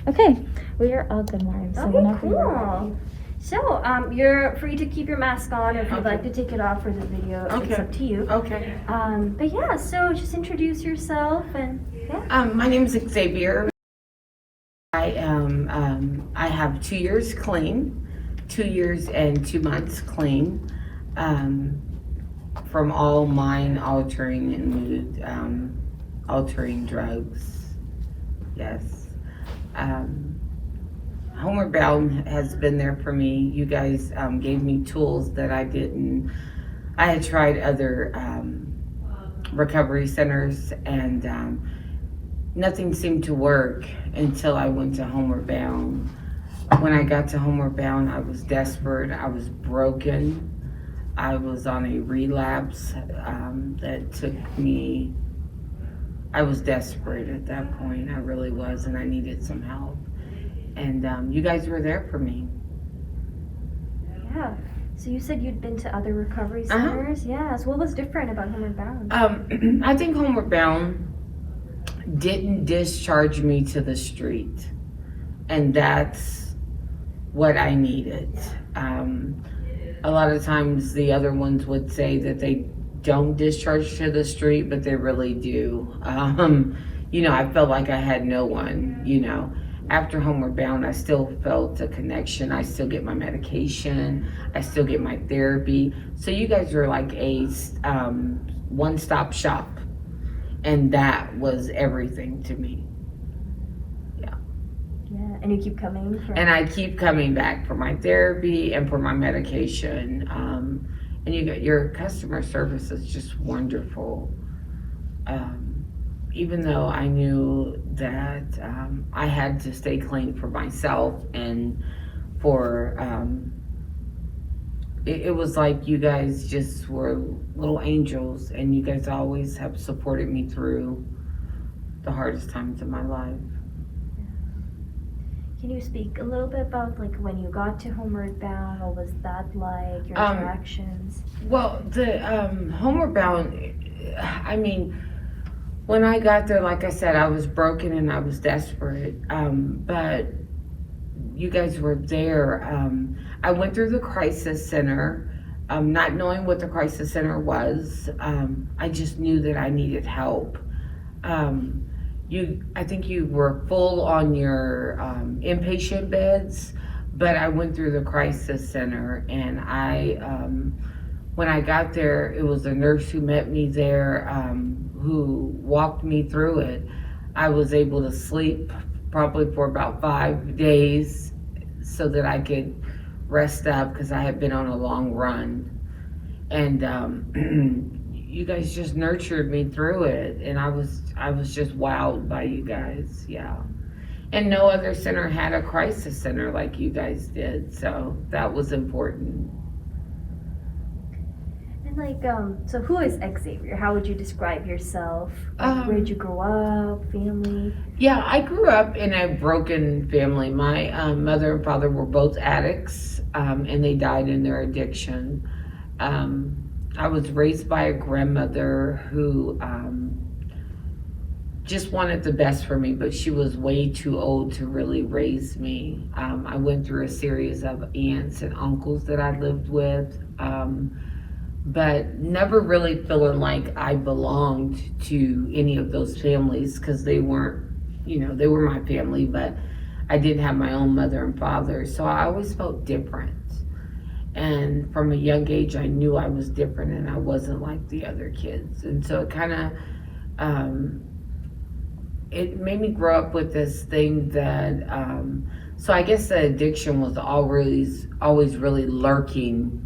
Okay, we are all good, Mom. So Okay, whenever you're cool. ready. So, you're free to keep your mask on, or if you'd Okay. like to take it off for the video, it's Okay. up to you. Okay. But yeah, so just introduce yourself and yeah. My name is Xavier. I have 2 years clean, 2 years and 2 months clean, from all mind altering and mood altering drugs. Yes. Homeward Bound has been there for me. You guys gave me tools that I didn't. I had tried other recovery centers and nothing seemed to work until I went to Homeward Bound. When I got to Homeward Bound, I was desperate. I was broken. I was on a relapse that took me. I was desperate at that point. I really was, and I needed some help. And you guys were there for me. Yeah. So you said you'd been to other recovery Uh-huh. centers? Yeah. So what was different about Homeward Bound? I think Homeward Bound didn't discharge me to the street, and that's what I needed. A lot of times the other ones would say that they don't discharge to the street, but they really do. I felt like I had no one. After Homeward Bound, I still felt a connection. I still get my medication. I still get my therapy. So you guys are like a one-stop shop. And that was everything to me. Yeah. And you keep coming for And I keep coming back for my therapy and for my medication. And your customer service is just wonderful. Even though I knew that I had to stay clean for myself and for it was like you guys just were little angels, and you guys always have supported me through the hardest times of my life. Can you speak a little bit about like when you got to Homeward Bound? What was that like? Your Um, interactions? Well, the Homeward Bound, I mean, when I got there, like I said, I was broken and I was desperate. But you guys were there. I went through the crisis center, not knowing what the crisis center was. I just knew that I needed help. I think you were full on your inpatient beds, but I went through the crisis center, and when I got there, it was a nurse who met me there, who walked me through it. I was able to sleep probably for about 5 days so that I could rest up because I had been on a long run. And you guys just nurtured me through it, and I was just wowed by you guys. Yeah. And no other center had a crisis center like you guys did, so that was important. And like, so who is Xavier? How would you describe yourself? Like, where did you grow up? Family? Yeah, I grew up in a broken family. My mother and father were both addicts, and they died in their addiction. I was raised by a grandmother who just wanted the best for me, but she was way too old to really raise me. I went through a series of aunts and uncles that I lived with, but never really feeling like I belonged to any of those families because they weren't, they were my family, but I didn't have my own mother and father. So I always felt different. And from a young age, I knew I was different and I wasn't like the other kids. And so it kind of, it made me grow up with this thing that, so I guess the addiction was always really lurking,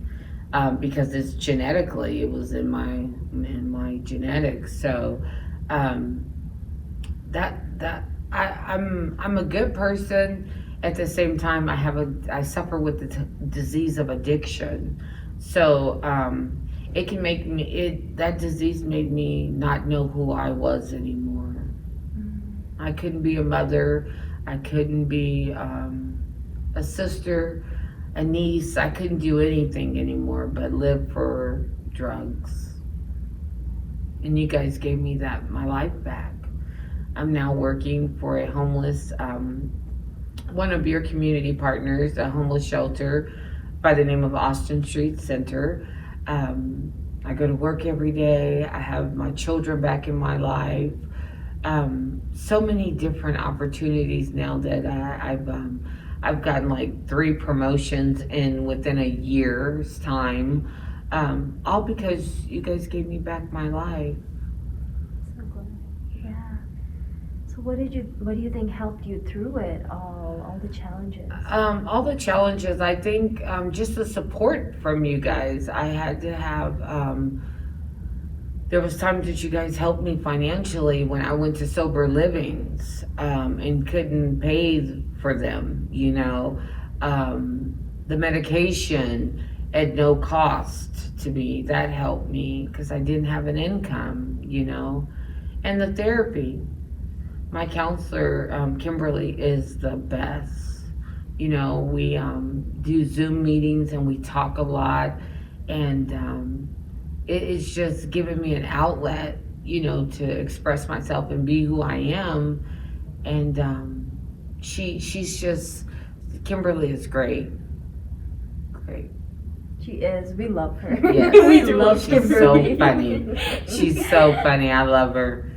because it's genetically, it was in my genetics. So I'm a good person. At the same time, I suffer with the disease of addiction. So it can make me, that disease made me not know who I was anymore. I couldn't be a mother. I couldn't be a sister, a niece. I couldn't do anything anymore but live for drugs. And you guys gave me my life back. I'm now working for a homeless one of your community partners, a homeless shelter by the name of Austin Street Center. I go to work every day. I have my children back in my life. So many different opportunities now that I've gotten like 3 promotions within a year's time, all because you guys gave me back my life. So good. Yeah. So what do you think helped you through it all the challenges? All the challenges, I think, just the support from you guys. I had to have. There was times that you guys helped me financially when I went to sober livings, and couldn't pay for them. The medication at no cost to me, that helped me because I didn't have an income. And the therapy. My counselor, Kimberly, is the best. We do Zoom meetings and we talk a lot, and it is just giving me an outlet, to express myself and be who I am. And Kimberly is great. Great. She is. We love her. Yes. We love She's Kimberly. so funny. She's so funny. I love her.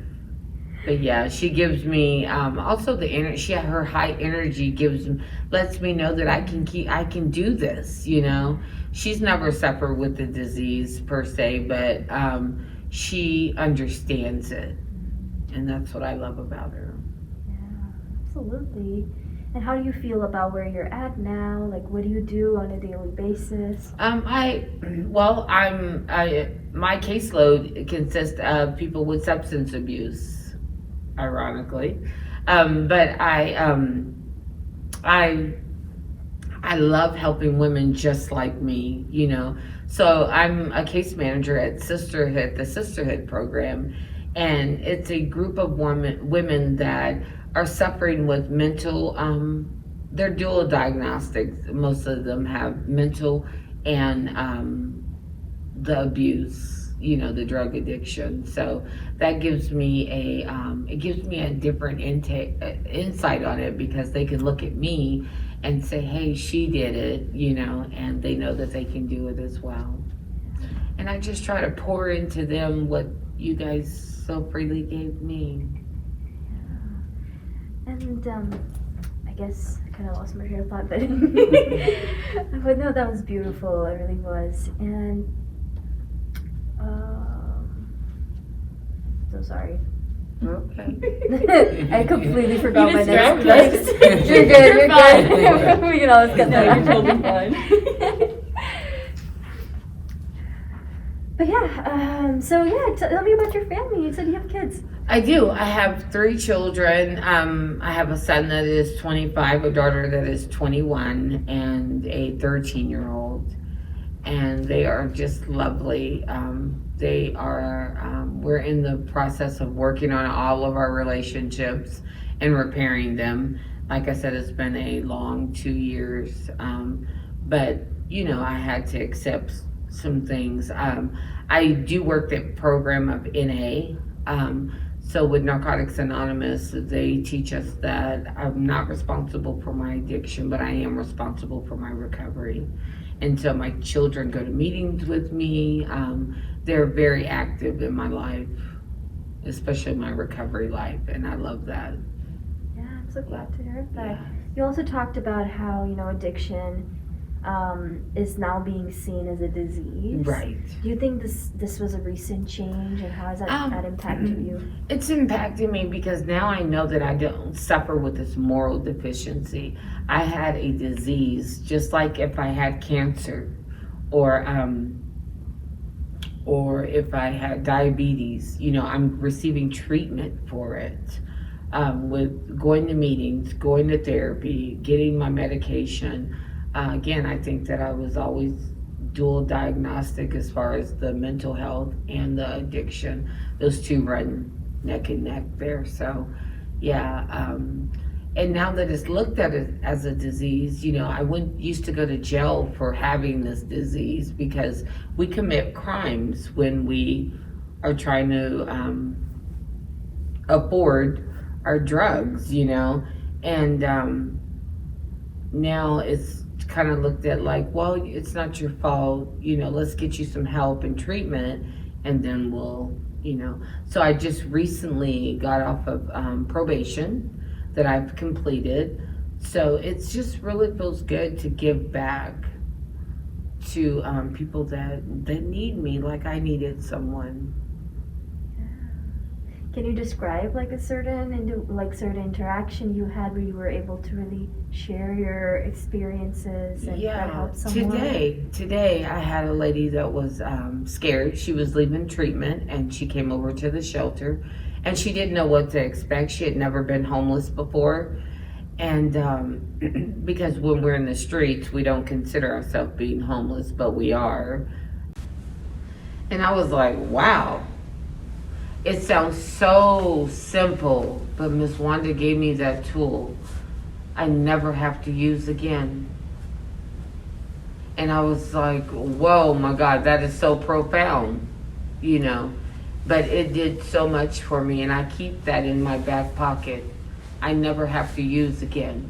But yeah, she gives me also the energy. Her high energy lets me know that I can do this. She's never suffered with the disease per se, but she understands it, and that's what I love about her. Yeah, absolutely. And how do you feel about where you're at now? Like, what do you do on a daily basis? My caseload consists of people with substance abuse, ironically, but I love helping women just like me, So I'm a case manager at the Sisterhood program, and it's a group of women that are suffering with mental. They're dual diagnostics. Most of them have mental and the abuse, the drug addiction. So that gives me a different insight on it, because they can look at me and say, hey, she did it, and they know that they can do it as well. And I just try to pour into them what you guys so freely gave me. Yeah. And I guess I kind of lost my train of thought, but but no, that was beautiful. It really was. And so sorry. Okay. I completely forgot my next distracted place. us. You're good. We can always get that. No, you're totally fine. But yeah, so yeah, tell me about your family. You said you have kids. I do. I have 3 children. I have a son that is 25, a daughter that is 21, and a 13-year-old. And they are just lovely. We're in the process of working on all of our relationships and repairing them. Like I said, it's been a long 2 years. But, I had to accept some things. I do work the program of NA. So with Narcotics Anonymous, they teach us that I'm not responsible for my addiction, but I am responsible for my recovery. And so my children go to meetings with me. They're very active in my life, especially my recovery life, and I love that. Yeah, I'm so glad to hear that. Yeah. You also talked about how, addiction is now being seen as a disease. Right. Do you think this was a recent change, and how has that impacted you? It's impacted me because now I know that I don't suffer with this moral deficiency. I had a disease, just like if I had cancer, or if I had diabetes. I'm receiving treatment for it, with going to meetings, going to therapy, getting my medication. Again, I think that I was always dual diagnostic as far as the mental health and the addiction. Those two run neck and neck there. So, yeah. And now that it's looked at as a disease, I used to go to jail for having this disease, because we commit crimes when we are trying to afford our drugs, and now it's kind of looked at like, well, it's not your fault, let's get you some help and treatment, and then we'll, So I just recently got off of probation that I've completed. So it's just really feels good to give back to people that need me like I needed someone. Can you describe like a certain interaction you had where you were able to really share your experiences and try to help someone? Today I had a lady that was scared. She was leaving treatment and she came over to the shelter and she didn't know what to expect. She had never been homeless before. And because when we're in the streets, we don't consider ourselves being homeless, but we are. And I was like, wow. It sounds so simple, but Miss Wanda gave me that tool I never have to use again. And I was like, whoa, my God, that is so profound, But it did so much for me, and I keep that in my back pocket. I never have to use again.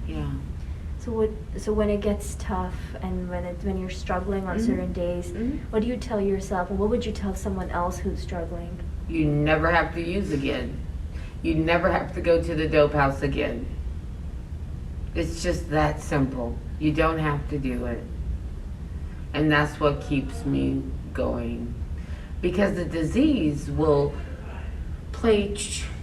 Yeah. So when it gets tough and when you're struggling on certain days, what do you tell yourself, and what would you tell someone else who's struggling? You never have to use again. You never have to go to the dope house again. It's just that simple. You don't have to do it. And that's what keeps me going. Because the disease will play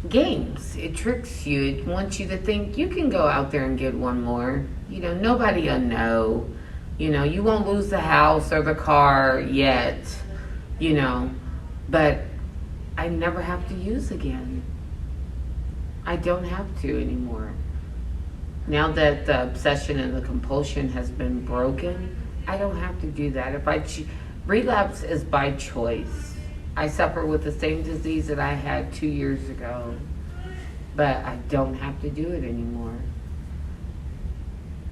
games. It tricks you. It wants you to think you can go out there and get one more. Nobody will know. You won't lose the house or the car yet. But I never have to use again. I don't have to anymore. Now that the obsession and the compulsion has been broken, I don't have to do that. Relapse is by choice. I suffer with the same disease that I had 2 years ago, but I don't have to do it anymore.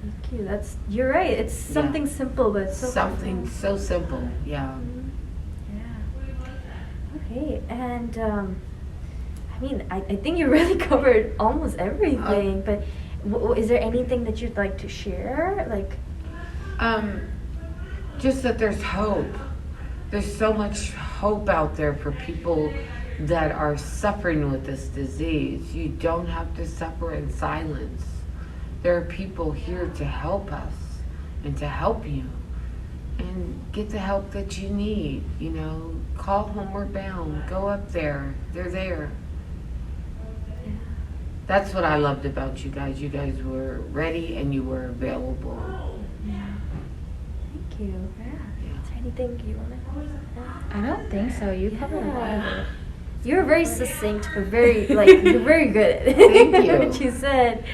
Thank you. You're right. It's something simple, but something so simple. Yeah. Okay, and I think you really covered almost everything. But is there anything that you'd like to share? Just that there's hope. There's so much hope out there for people that are suffering with this disease. You don't have to suffer in silence. There are people here to help us and to help you and get the help that you need. Call Homeward Bound. Go up there. They're there. Yeah. That's what I loved about you guys. You guys were ready and you were available. Yeah. Thank you. Yeah. Is there anything you want to I don't think so. You covered a lot of it. You were very succinct, but you're very good at it. Thank you. What you said.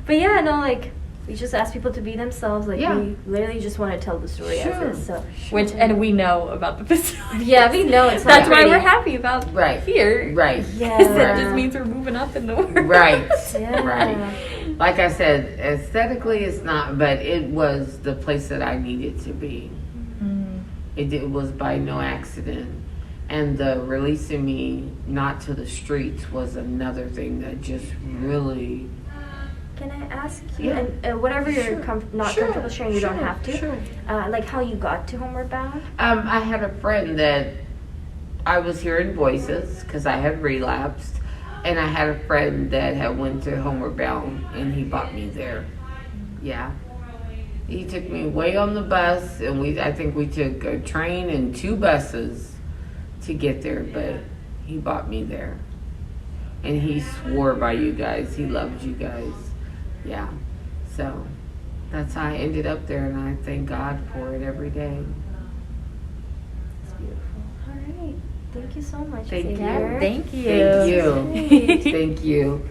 But we just ask people to be themselves. We literally just want to tell the story as is. So. And we know about the facility. Yeah, we know it's That's why we're happy about here. Right. Yeah. Because that just means we're moving up in the world. Right. Yeah. Right. Like I said, aesthetically it's not, but it was the place that I needed to be. It was by no accident. And the releasing me not to the streets was another thing that just really... Can I ask you, and whatever you're not comfortable sharing, you don't have to, Sure. how you got to Homeward Bound? I had a friend that I was hearing voices because I had relapsed, and I had a friend that had went to Homeward Bound, and he brought me there. Yeah. He took me way on the bus, and I think we took a train and 2 buses to get there, but he brought me there. And he swore by you guys. He loved you guys. Yeah. So that's how I ended up there, and I thank God for it every day. It's beautiful. All right. Thank you so much. Thank Xavier. you. Thank you. Thank you. Great. Thank you.